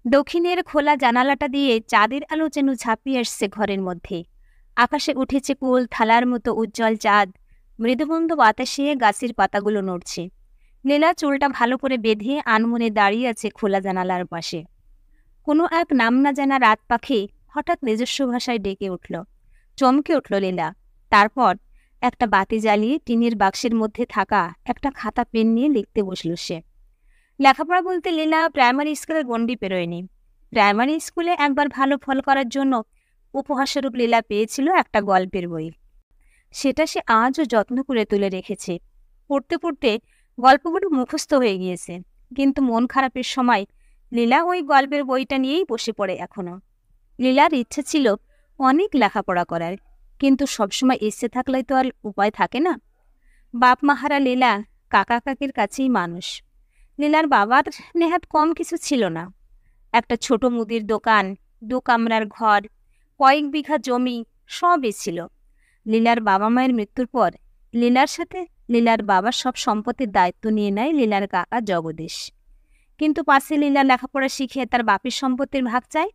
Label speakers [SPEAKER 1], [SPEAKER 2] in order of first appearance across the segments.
[SPEAKER 1] দক্ষিণের খোলা জানালাটা দিয়ে চাঁদের আলো যেন ঝাঁপিয়ে আসছে ঘরের মধ্যে। আকাশে উঠেছে কুল থালার মতো উজ্জ্বল চাঁদ। মৃদুমন্দ বাতাসে গাছের পাতাগুলো নড়ছে। লীলা চুলটা ভালো করে বেঁধে আনমনে দাঁড়িয়ে আছে খোলা জানালার পাশে। কোনো এক নাম না জানা রাত পাখি হঠাৎ নিজস্ব ভাষায় ডেকে উঠল। চমকে উঠল লীলা। তারপর একটা বাতি জ্বালিয়ে টিনের বাক্সের মধ্যে থাকা একটা খাতা পেন নিয়ে লিখতে বসল সে। লেখাপড়া বলতে লীলা প্রাইমারি স্কুলের গণ্ডি পেরোয়নি। প্রাইমারি স্কুলে একবার ভালো ফল করার জন্য উপহারস্বরূপ লীলা পেয়েছিল একটা গল্পের বই। সেটা সে আজও যত্ন করে তুলে রেখেছে। পড়তে পড়তে গল্পগুলো মুখস্থ হয়ে গিয়েছে, কিন্তু মন খারাপের সময় লীলা ওই গল্পের বইটা নিয়েই বসে পড়ে এখনো। লীলার ইচ্ছে ছিল অনেক লেখাপড়া করার, কিন্তু সবসময় ইচ্ছে থাকলে তো আর উপায় থাকে না। বাপ মাহারা লীলা কাকা কাকির কাছেই মানুষ। লীলার বাবার নেহাত কম কিছু ছিল না। একটা ছোট মুদির দোকান, 2 কামরার ঘর, কয়েক বিঘা জমি, সবই ছিল। লীলার বাবা মায়ের মৃত্যুর পর লীলার সাথে লীলার বাবার সব সম্পত্তির দায়িত্ব নিয়ে নেয় লীলার কাকা জগদীশ। কিন্তু পাশে লীলা লেখাপড়া শিখে তার বাপের সম্পত্তির ভাগ চায়।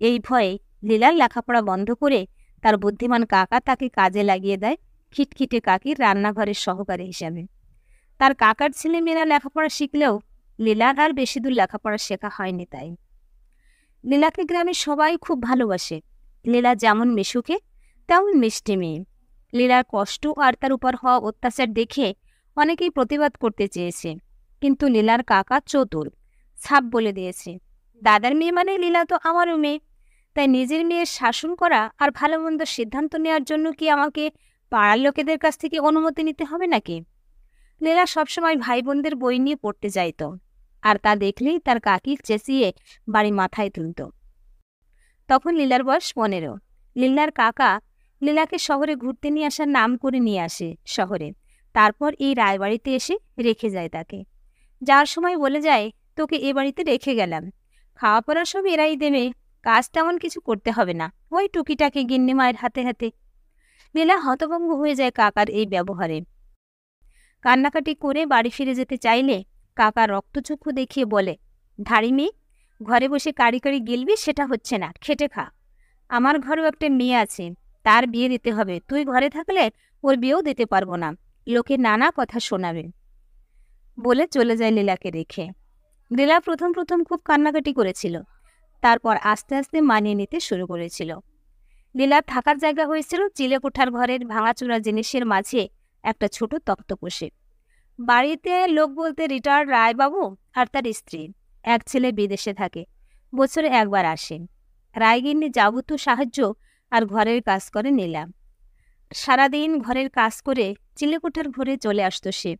[SPEAKER 1] এই ভয়ে লীলার লেখাপড়া বন্ধ করে তার বুদ্ধিমান কাকা তাকে কাজে লাগিয়ে দেয় খিটখিটে কাকির রান্নাঘরের সহকারী হিসাবে। তার কাকার ছেলেমেয়েরা লেখাপড়া শিখলেও লীলার আর বেশি দূর লেখাপড়া শেখা হয়নি। তাই লীলাকে গ্রামে সবাই খুব ভালোবাসে। লীলা যেমন মিশুকে তেমন মিষ্টি মেয়ে। লীলার কষ্ট আর তার উপর হওয়া অত্যাচার দেখে অনেকেই প্রতিবাদ করতে চেয়েছে, কিন্তু লীলার কাকা চতুর, ছাপ বলে দিয়েছে, দাদার মেয়ে মানে লীলা তো আমারও মেয়ে। তাই নিজের মেয়ের শাসন করা আর ভালো মন্দ সিদ্ধান্ত নেওয়ার জন্য কি আমাকে পাড়ার লোকেদের কাছ থেকে অনুমতি নিতে হবে নাকি? লীলা সবসময় ভাই বোনদের বই নিয়ে পড়তে চাইত, আর তা দেখলেই তার কাকি চেঁচিয়ে বাড়ি মাথায় তুলত। তখন লীলার বয়স 15। লীলার কাকা লীলাকে শহরে ঘুরতে নিয়ে আসার নাম করে নিয়ে আসে শহরে। তারপর এই রায়বাড়িতে এসে রেখে যায় তাকে। যাওয়ার সময় বলে যায়, তোকে এ বাড়িতে রেখে গেলাম, খাওয়া পড়া সব এরাই দেবে, কাজ তেমন কিছু করতে হবে না, ওই টুকিটাকে গিন্নি মায়ের হাতে হাতে। লীলা হতভম্ব হয়ে যায় কাকার এই ব্যবহারে। কান্নাকাটি করে বাড়ি ফিরে যেতে চাইলে কাকা রক্তচক্ষু দেখিয়ে বলে, ধাড়ি মেয়ে, ঘরে বসে কাড়ি কাড়ি গিলবি সেটা হচ্ছে না, খেটে খা। আমার ঘরেও একটা মেয়ে আছে, তার বিয়ে দিতে হবে, তুই ঘরে থাকলে ওর বিয়েও দিতে পারবো না, লোকে নানা কথা শোনাবে বলে চলে যায় লীলাকে রেখে। লীলা প্রথম প্রথম খুব কান্নাকাটি করেছিল, তারপর আস্তে আস্তে মানিয়ে নিতে শুরু করেছিল। লীলার থাকার জায়গা হয়েছিল চিলেকোঠার ঘরের ভাঙাচোরা জিনিসের মাঝে একটা ছোট তক্তপোষে। বাড়িতে লোক বলতে রিটায়ার্ড রায়বাবু আর তার স্ত্রী, এক ছেলে বিদেশে থাকে, বছরে একবার আসে। রায়গিন্নি যাবতীয় সাহায্য আর ঘরের কাজ করে নীলা। সারাদিন ঘরের কাজ করে চিলেকোঠার ঘরে চলে আসতো সে।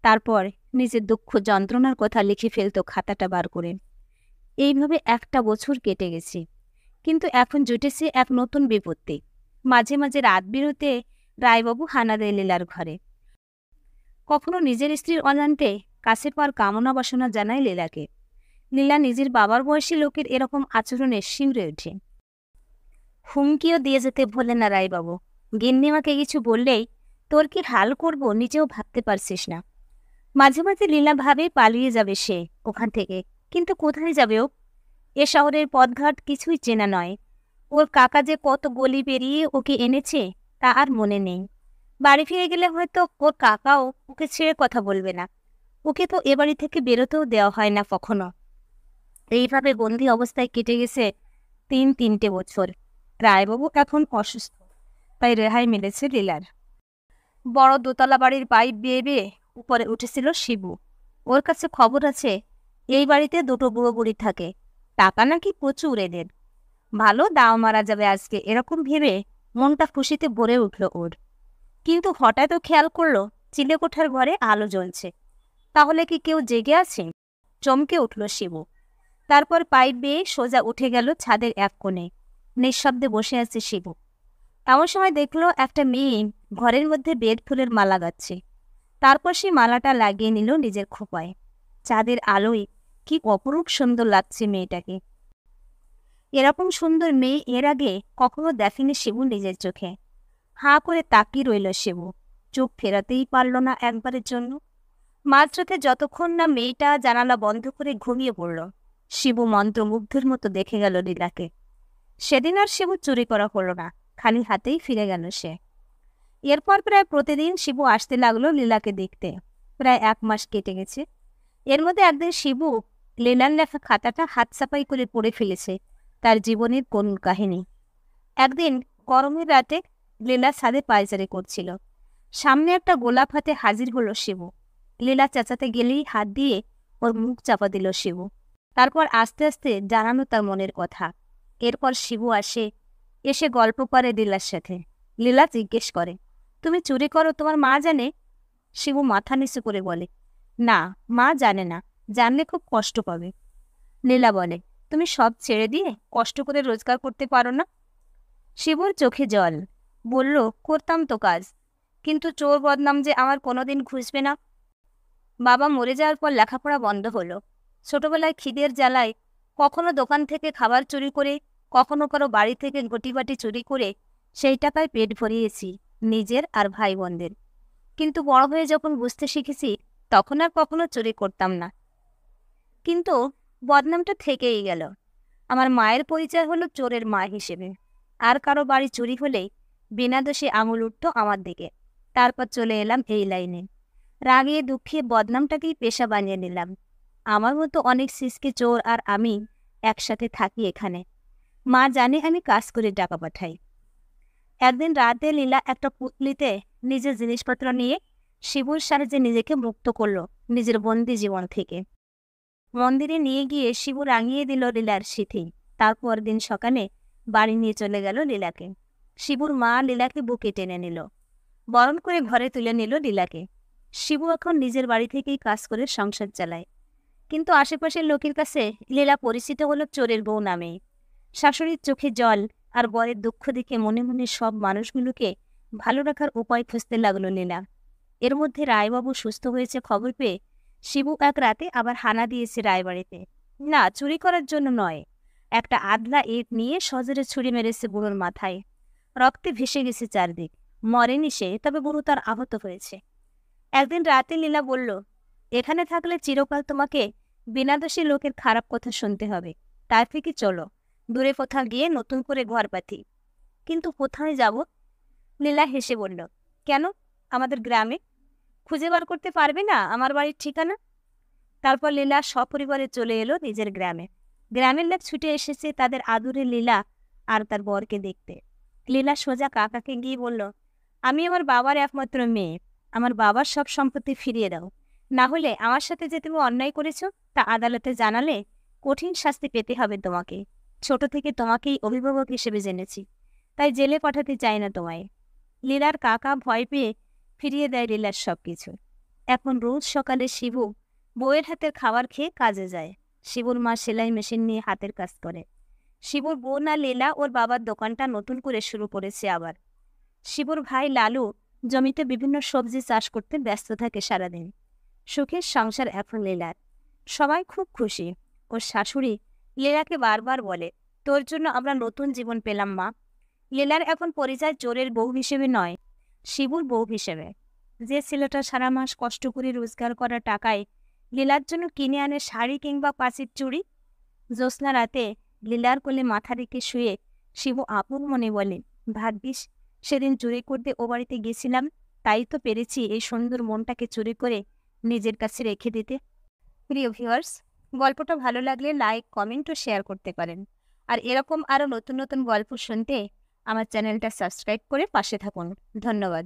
[SPEAKER 1] তারপর নিজের দুঃখ যন্ত্রণার কথা লিখে ফেলত খাতাটা বার করে। এইভাবে একটা বছর কেটে গেছে, কিন্তু এখন জুটেছে এক নতুন বিপত্তি। মাঝে মাঝে রাত বিরতে রায়বাবু হানা দেয় লীলার ঘরে। কখনো নিজের স্ত্রীর অজান্তে কাছের পর কামনা বাসনা জানায় লীলাকে। লীলা নিজের বাবার বয়সী লোকের এরকম আচরণে শিউরে ওঠে। হুমকিও দিয়ে যেতে ভোলে না রায়বাবু, গিন্নিমাকে কিছু বললেই তোর কি হাল করব নিজেও ভাবতে পারছিস না। মাঝে মাঝে লীলা ভাবে পালিয়ে যাবে সে ওখান থেকে, কিন্তু কোথায় যাবে ও? এ শহরের পথঘাট কিছুই চেনা নয়। ওর কাকা যে কত গলি পেরিয়ে ওকে এনেছে তা আর মনে নেই। বাড়ি ফিরে গেলে হয়তো ওর কাকাও ওকে ছেড়ে কথা বলবে না। ওকে তো এ বাড়ি থেকে বেরোতেও দেওয়া হয় না কখনো। এইভাবে বন্দি অবস্থায় কেটে গেছে 3 বছর। রায়বাবু এখন অসুস্থ, তাই রেহাই মিলেছে লীলার। বড় দোতলা বাড়ির পাইপ বেয়ে বেয়ে উপরে উঠেছিল শিবু। ওর কাছে খবর আছে এই বাড়িতে 2টো বুড়ো বুড়ি থাকে, টাকা নাকি প্রচুর এদের। ভালো দাও মারা যাবে আজকে, এরকম ভেবে মনটা খুশিতে ভরে উঠল ওর। কিন্তু হঠাৎ খেয়াল করলো চিলেকোঠার ঘরে আলো জ্বলছে। তাহলে কি কেউ জেগে আছে? চমকে উঠল শিবু। তারপর পাইপ বেয়ে সোজা উঠে গেল ছাদের এক কোণে। নিঃশব্দে বসে আছে শিবু। এমন সময় দেখলো একটা মেয়ে ঘরের মধ্যে বেদ ফুলের মালা গাচ্ছে। তারপর সে মালাটা লাগিয়ে নিল নিজের খোঁপায়। চাঁদের আলোয় কি অপরূপ সুন্দর লাগছে মেয়েটাকে। এরকম সুন্দর মেয়ে এর আগে কখনো দেখেনি শিবু নিজের চোখে। হাঁ করে তাকিয়ে রইল শিবু, চোখ ফেরাতেই পারল না একবারের জন্য। মাঝরাতে যতক্ষণ না মেয়েটা জানালা বন্ধ করে ঘুমিয়ে পড়ল, শিবু মন্ত্রমুগ্ধের মতো দেখে গেল লীলাকে। সেদিন আর শিবু চুরি করা হলো না, খালি হাতেই ফিরে গেল সে। এরপর প্রায় প্রতিদিন শিবু আসতে লাগলো লীলাকে দেখতে। প্রায় 1 মাস কেটে গেছে। এর মধ্যে একদিন শিবু লীলার লেখা খাতাটা হাত সাফাই করে পড়ে ফেলেছে তার জীবনের কোন কাহিনী। একদিন গরমের রাতে লীলা ছাদে পায়চারি করছিল। সামনে একটা গোলাপ হাতে হাজির হলো শিবু। লীলা চেঁচাতে গেলেই হাত দিয়ে ওর মুখ চাপা দিল শিবু। তারপর আস্তে আস্তে জানানো তার মনের কথা। এরপর শিবু এসে গল্প করে লীলার সাথে। লীলা জিজ্ঞেস করে, তুমি চুরি করো, তোমার মা জানে? শিবু মাথা নিচু করে বলে, না, মা জানে না, জানলে খুব কষ্ট পাবে। লীলা বলে, তুমি সব ছেড়ে দিয়ে কষ্ট করে রোজগার করতে পারো না? শিবুর চোখে জল। বলল, করতাম তো কাজ, কিন্তু চোর বদনাম যে আমার কোনোদিন ঘুষবে না। বাবা মরে যাওয়ার পর লেখাপড়া বন্ধ হলো। ছোটবেলায় খিদের জ্বালায় কখনো দোকান থেকে খাবার চুরি করে, কখনো কারো বাড়ি থেকে ঘটিবাটি চুরি করে সেই টাকায় পেট ভরিয়েছি নিজের আর ভাই বোনদের। কিন্তু বড় হয়ে যখন বুঝতে শিখেছি, তখন আর কখনো চুরি করতাম না। কিন্তু বদনামটা থেকেই গেল। আমার মায়ের পরিচয় হলো চোরের মা হিসেবে। আর কারো বাড়ি চুরি হলেই বিনা দোষে আঙুল উঠত আমার দিকে। তারপর চলে এলাম এই লাইনে। রাগে দুঃখে বদনামটাকেই পেশা বানিয়ে নিলাম। আমার মতো অনেক সিসকে চোর আর আমি একসাথে থাকি এখানে। মা জানে আমি কাজ করে টাকা পাঠাই। একদিন রাতে লীলা একটা পুতলিতে নিজের জিনিসপত্র নিয়ে শিবুর সাহায্যে নিজেকে মুক্ত করলো নিজের বন্দি জীবন থেকে। মন্দিরে নিয়ে গিয়ে শিবু রাঙিয়ে দিল লীলার সিথি। তারপর দিন সকালে বাড়ি নিয়ে চলে গেল লীলাকে। শিবুর মা লীলাকে বুকে টেনে নিল, বরণ করে ঘরে তুলে নিল লীলাকে। শিবু এখন নিজের বাড়ি থেকেই কাজ করে সংসার চালায়। কিন্তু আশেপাশের লোকের কাছে লীলা পরিচিত হলো চোরের বউ নামে। শাশুড়ির চোখে জল আর বরের দুঃখ দেখে মনে মনে সব মানুষগুলোকে ভালো রাখার উপায় খুঁজতে লাগলো লীলা। এর মধ্যে রায়বাবু সুস্থ হয়েছে খবর পেয়ে শিবু এক রাতে আবার হানা দিয়েছে রায়বাড়িতে। না, চুরি করার জন্য নয়, একটা আধলা ইট নিয়ে সজোরে ছুরি মেরেছে বুড়োর মাথায়। রক্তে ভেসে গেছে চারদিক। মরেনি সে, তবে বুড়ো তার আহত হয়েছে। একদিন রাতে লীলা বলল, এখানে থাকলে চিরকাল তোমাকে বিনা দোষী লোকের খারাপ কথা শুনতে হবে। তার থেকে চলো দূরে কোথাও গিয়ে নতুন করে ঘর পাতি। কিন্তু কোথায় যাব? লীলা হেসে বলল, কেন? আমাদের গ্রামে। খুঁজে বার করতে পারবে না আমার বাড়ির ঠিকানা? তারপর লীলা সপরিবারে চলে এলো নিজের গ্রামে। গ্রামের লোক ছুটে এসেছে তাদের আদুরে লীলা আর তার বরকে দেখতে। লীলা সোজা কাকাকে গিয়ে বলল, আমি আমার বাবার একমাত্র মেয়ে, আমার বাবার সব সম্পত্তি ফিরিয়ে দাও, না হলে আমার সাথে যে তুমি অন্যায় করেছ তা আদালতে জানালে কঠিন শাস্তি পেতে হবে তোমাকে। ছোট থেকে তোমাকেই অভিভাবক হিসেবে জেনেছি, তাই জেলে পাঠাতে চাই না তোমায়। লীলার কাকা ভয় পেয়ে ফিরিয়ে দেয় লীলার সবকিছু। এখন রোজ সকালে শিবু বউয়ের হাতের খাবার খেয়ে কাজে যায়। শিবুর মা সেলাই মেশিন নিয়ে হাতের কাজ করে। শিবুর বোন আর লীলা ওর বাবার দোকানটা নতুন করে শুরু করেছে আবার। শিবুর ভাই লালু জমিতে বিভিন্ন সবজি চাষ করতে ব্যস্ত থাকে সারাদিন। সুখের সংসার এখন লীলার। সবাই খুব খুশি। ওর শাশুড়ি লীলাকে বারবার বলে, তোর জন্য আমরা নতুন জীবন পেলাম মা। লীলার এখন পরিচয় চোরের বউ হিসেবে নয়, শিবুর বউ হিসেবে। যে ছেলেটা সারা মাস কষ্ট করে রোজগার করা টাকায় লীলার জন্য কিনে আনে শাড়ি কিংবা পাঁচির চুড়ি। জ্যোৎস্না রাতে লীলার কোলে মাথা রেখে শুয়ে শিবু আপন মনে বলে, ভাগ্যিস সেদিন চুরি করতে ও বাড়িতে গেছিলাম, তাই তো পেরেছি এই সুন্দর মনটাকে চুরি করে নিজের কাছে রেখে দিতে। প্রিয় ভিউয়ার্স, গল্পটা ভালো লাগলে লাইক, কমেন্ট ও শেয়ার করতে পারেন। আর এরকম আরও নতুন নতুন গল্প শুনতে আমার চ্যানেলটা সাবস্ক্রাইব করে পাশে থাকুন। ধন্যবাদ।